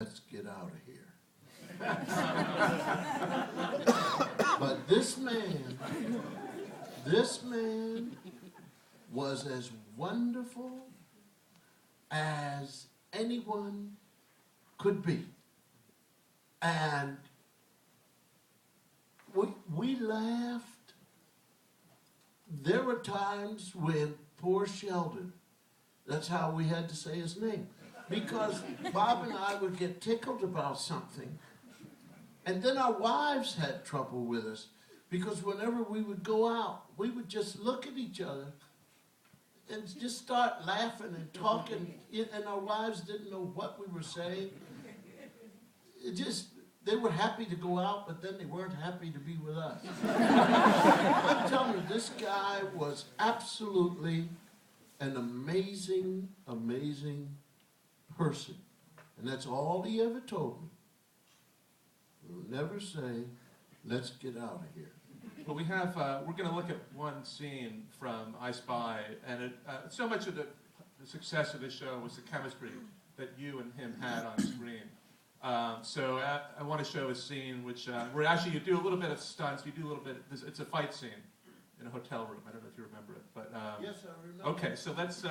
Let's get out of here. But this man was as wonderful as anyone could be. And we laughed. There were times when poor Sheldon, that's how we had to say his name, because Bob and I would get tickled about something, and then our wives had trouble with us, because whenever we would go out, we would just look at each other and just start laughing and talking, and our wives didn't know what we were saying. They were happy to go out, but then they weren't happy to be with us. I'm telling you, this guy was absolutely an amazing, amazing person. And that's all he ever told me. He'll never say, let's get out of here. Well, we're going to look at one scene from I Spy, and so much of the success of the show was the chemistry that you and him had on screen. So I want to show a scene where actually you do a little bit of stunts, you do a little bit, it's a fight scene in a hotel room. I don't know if you remember it, but... Yes, I remember. Okay, so that's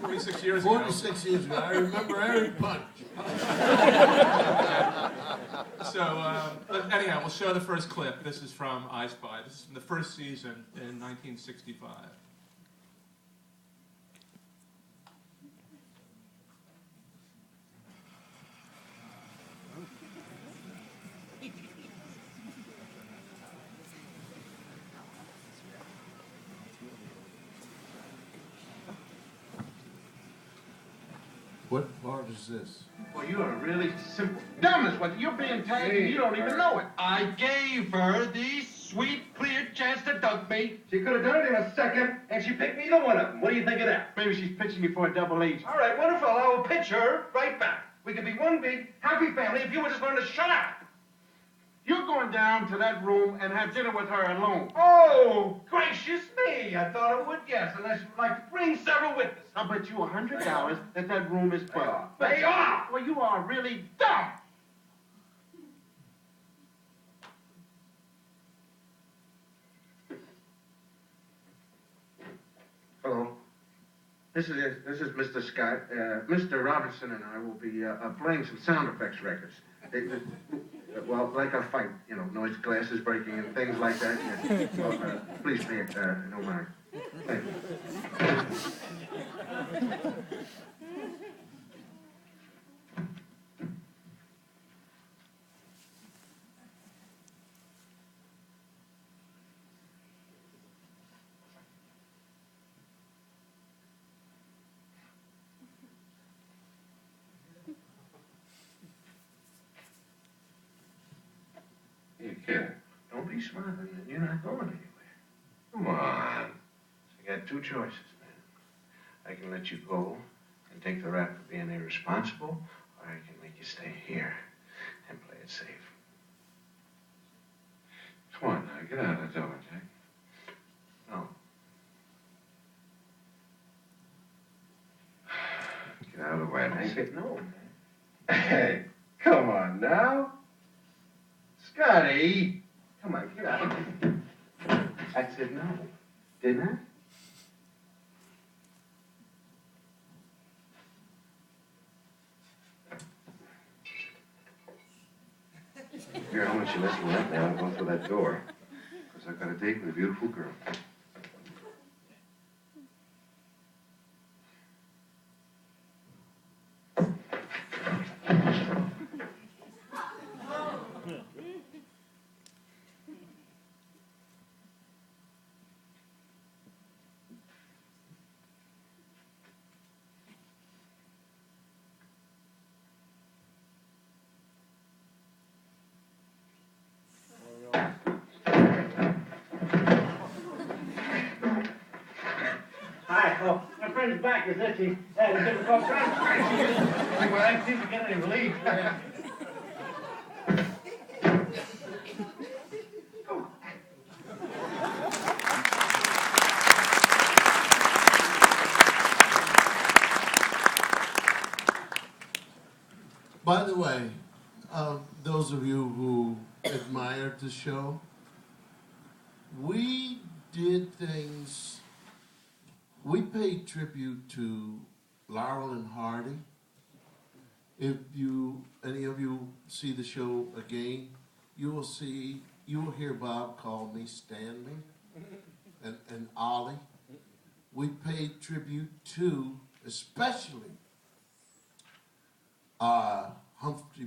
46 years ago. 46 years ago, I remember every punch. But anyhow, we'll show the first clip. This is from I Spy. This is from the first season in 1965. What part is this? Well, you are really simple. Dumb is what you're being tagged and you don't even know it. I gave her the sweet, clear chance to dunk me. She could have done it in a second, and she picked neither one of them. What do you think of that? Maybe she's pitching me for a double agent. All right, wonderful. I will pitch her right back. We could be one big, happy family if you would just learn to shut up. You're going down to that room and have dinner with her alone. Oh, gracious me. I thought I would, yes, unless you'd like to bring several witnesses. I'll bet you $100 that that room is full. They are. Well, you are really dumb. Hello. This is Mr. Scott. Mr. Robertson and I will be playing some sound effects records. Well, like a fight, you know, noise glasses breaking and things like that. Yeah. Well, please pay it, no mind. Thank you. You kid. Don't be smiling. You're not going anywhere. Come on. I got two choices, man. I can let you go and take the rap for being irresponsible, or I can make you stay here and play it safe. Come on now, get out of the door, Jack. No. Get out of the way. No, man. Hey, come on now. Scotty! Come on, get out of here. I said no, didn't I? Here, how much you listen right now and go through that door? Because I've got a date with a beautiful girl. Hi, oh, my friend's back is itchy. It's difficult trying. Well, I see if we get any relief. By the way, those of you who admired the show, we did things. We paid tribute to Laurel and Hardy. If any of you see the show again, you will hear Bob call me Stanley and Ollie. We paid tribute to, especially, Humphrey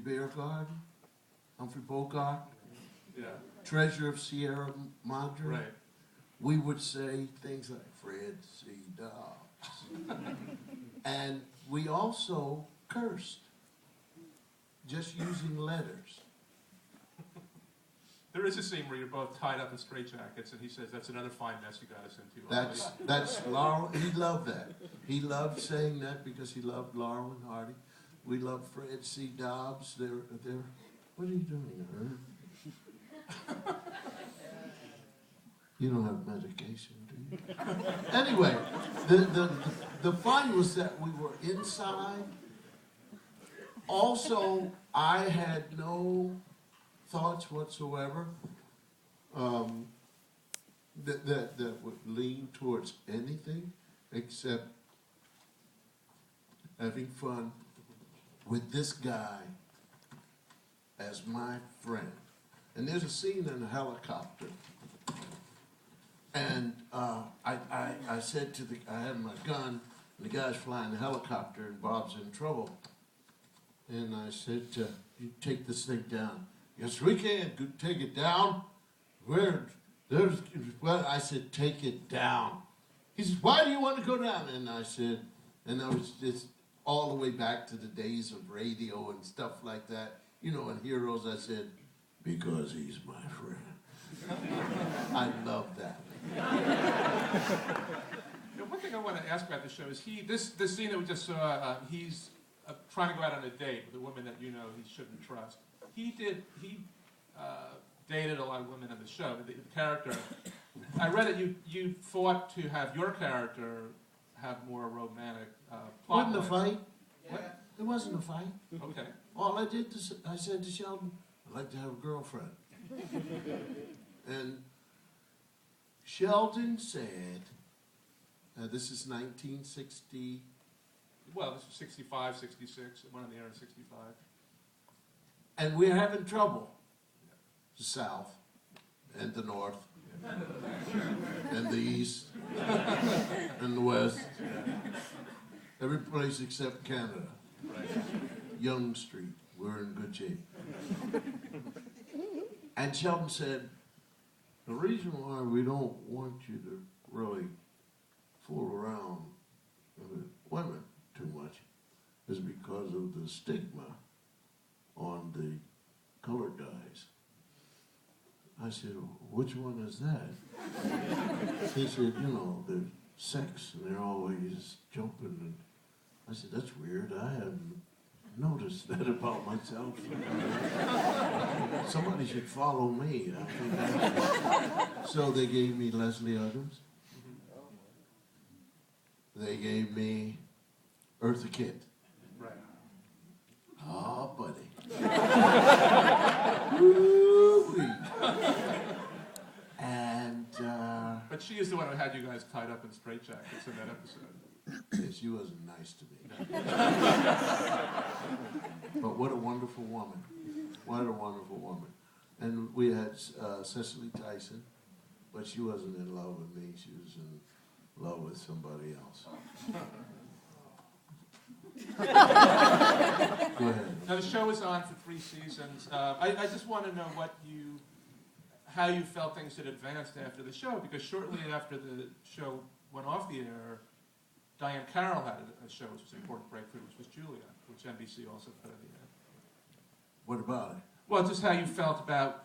Bogart, Yeah. Treasure of Sierra Madre. Right. We would say things like Fred C. Dobbs. And we also cursed, just using letters. There is a scene where you're both tied up in straitjackets, and he says, "That's another fine mess you got us into." That's Laurel. He loved that. He loved saying that because he loved Laurel and Hardy. We loved Fred C. Dobbs. They're. What are you doing, huh? You don't have medication, do you? Anyway, the fun was that we were inside. Also, I had no thoughts whatsoever that would lean towards anything except having fun with this guy as my friend. And there's a scene in a helicopter. And I said to I had my gun, and the guy's flying the helicopter, and Bob's in trouble. And I said, you take this thing down. Yes, we can. Take it down. Well, I said, take it down. He said, why do you want to go down? And I said, and I was just all the way back to the days of radio and stuff like that. You know, in Heroes, I said, because he's my friend. I love that. One thing I want to ask about the show is this scene that we just saw. He's trying to go out on a date with a woman that you know he shouldn't trust. He dated a lot of women in the show. The character. I read that you fought to have your character have more romantic plot. Wasn't a lines. fight. What? It wasn't a fight. Okay. All I did, I said to Sheldon, I'd like to have a girlfriend. And Sheldon said, this is 1960. Well, this is 65, 66. One in the air in 65. And we're having trouble. The South and the North and the East and the West. Every place except Canada. Right. Young Street, we're in good shape. And Sheldon said, the reason why we don't want you to really fool around with women too much is because of the stigma on the colored guys. I said, which one is that? He said, you know, the sex, and they're always jumping. And I said, that's weird. I haven't noticed that about myself. Somebody should follow me. So they gave me Leslie Uggams. They gave me Eartha Kitt. Right. Oh, buddy. Woo-wee. And, But she is the one who had you guys tied up in straitjackets in that episode. yeah, she wasn't nice to me. But what a wonderful woman. What a wonderful woman. And we had Cicely Tyson, but she wasn't in love with me. She was in love with somebody else. Go ahead. Now the show was on for 3 seasons. I just want to know how you felt things had advanced after the show, because shortly after the show went off the air, Diane Carroll had a show which was an important breakthrough, which was Julia, which NBC also put on the air. What about it? Well, just how you felt about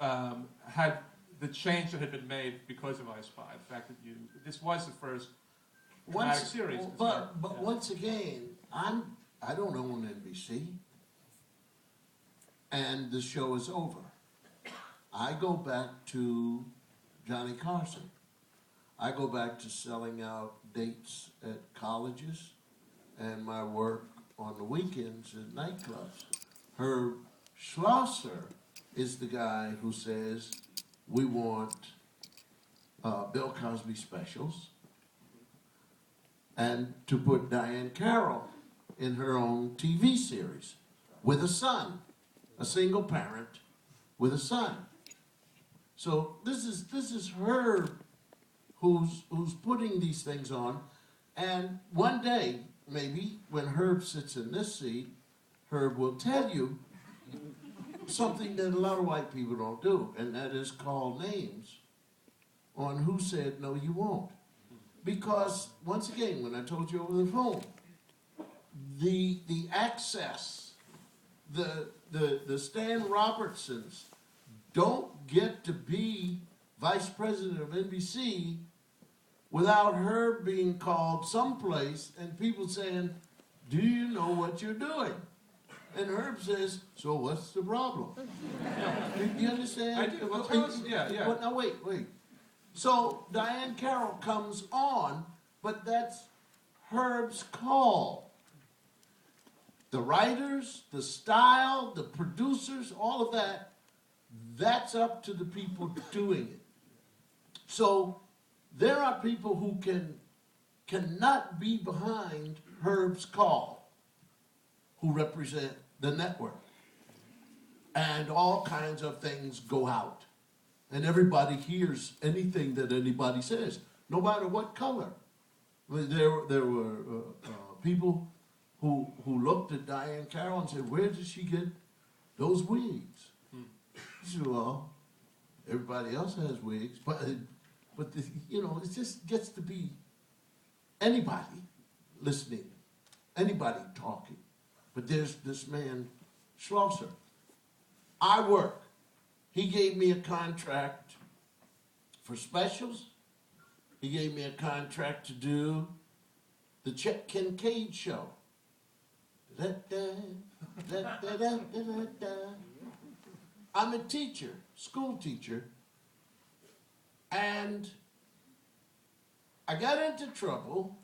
had the change that had been made because of I Spy, the fact that this was the first dramatic series. But once again, I don't own NBC, and the show is over. I go back to Johnny Carson. I go back to selling out dates at colleges and my work on the weekends at nightclubs. Herb Schlosser is the guy who says, we want Bill Cosby specials, and to put Diane Carroll in her own TV series with a son, a single parent with a son. So this is Herb who's putting these things on, and one day, maybe, when Herb sits in this seat, Herb will tell you something that a lot of white people don't do, and that is call names on who said, no, you won't. Because, once again, when I told you over the phone, the access, the Stan Robertsons don't get to be vice president of NBC without her being called someplace and people saying, do you know what you're doing? And Herb says, so what's the problem? Do you understand? I do. Well, tell us, yeah. Well, now, wait. So Diane Carroll comes on, but that's Herb's call. The writers, the style, the producers, all of that, that's up to the people doing it. So there are people who cannot be behind Herb's call, who represent the network. And all kinds of things go out. And everybody hears anything that anybody says, no matter what color. I mean, there were people who looked at Diane Carroll and said, where did she get those wigs? She said, well, everybody else has wigs, but it just gets to be anybody listening, anybody talking. But there's this man, Schlosser. I work. He gave me a contract for specials. He gave me a contract to do the Chet Kincaid show. I'm a teacher, school teacher, and I got into trouble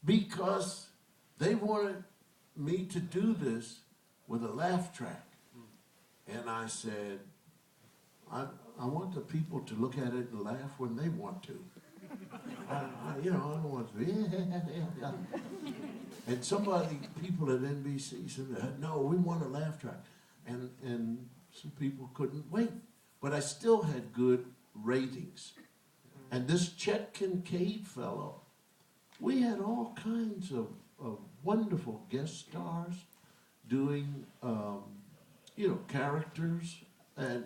because they wanted me to do this with a laugh track. And I said, I want the people to look at it and laugh when they want to. I don't want to. And people at NBC said, no, we want a laugh track. And some people couldn't wait. But I still had good ratings. And this Chet Kincaid fellow, we had all kinds of wonderful guest stars doing characters, and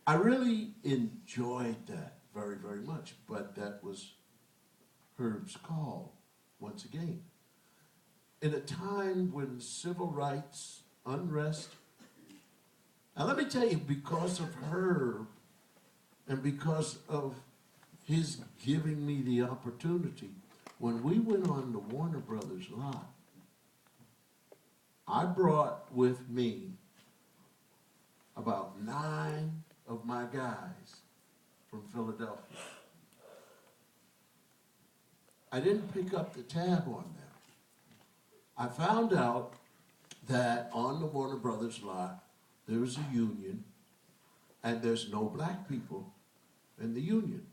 I really enjoyed that very, very much, but that was Herb's call, once again. In a time when civil rights, unrest, now let me tell you, because of Herb, and because of his giving me the opportunity, when we went on the Warner Brothers lot, I brought with me about 9 of my guys from Philadelphia. I didn't pick up the tab on them. I found out that on the Warner Brothers lot, there is a union, and there's no black people in the union.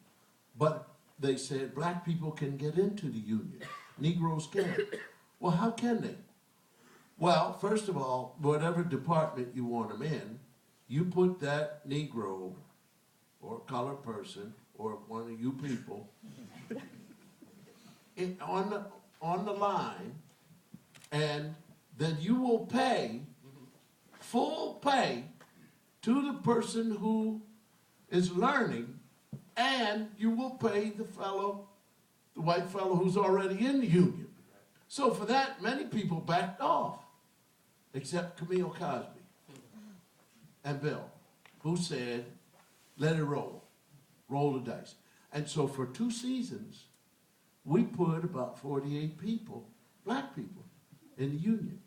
But they said black people can get into the union. Negroes can't. Well, how can they? Well, first of all, whatever department you want them in, you put that Negro or colored person or one of you people on the line, and then you will pay full pay to the person who is learning, and you will pay the white fellow who's already in the union. So for that, many people backed off, except Camille Cosby and Bill, who said, let it roll the dice. And so for 2 seasons, we put about 48 people, black people, in the union.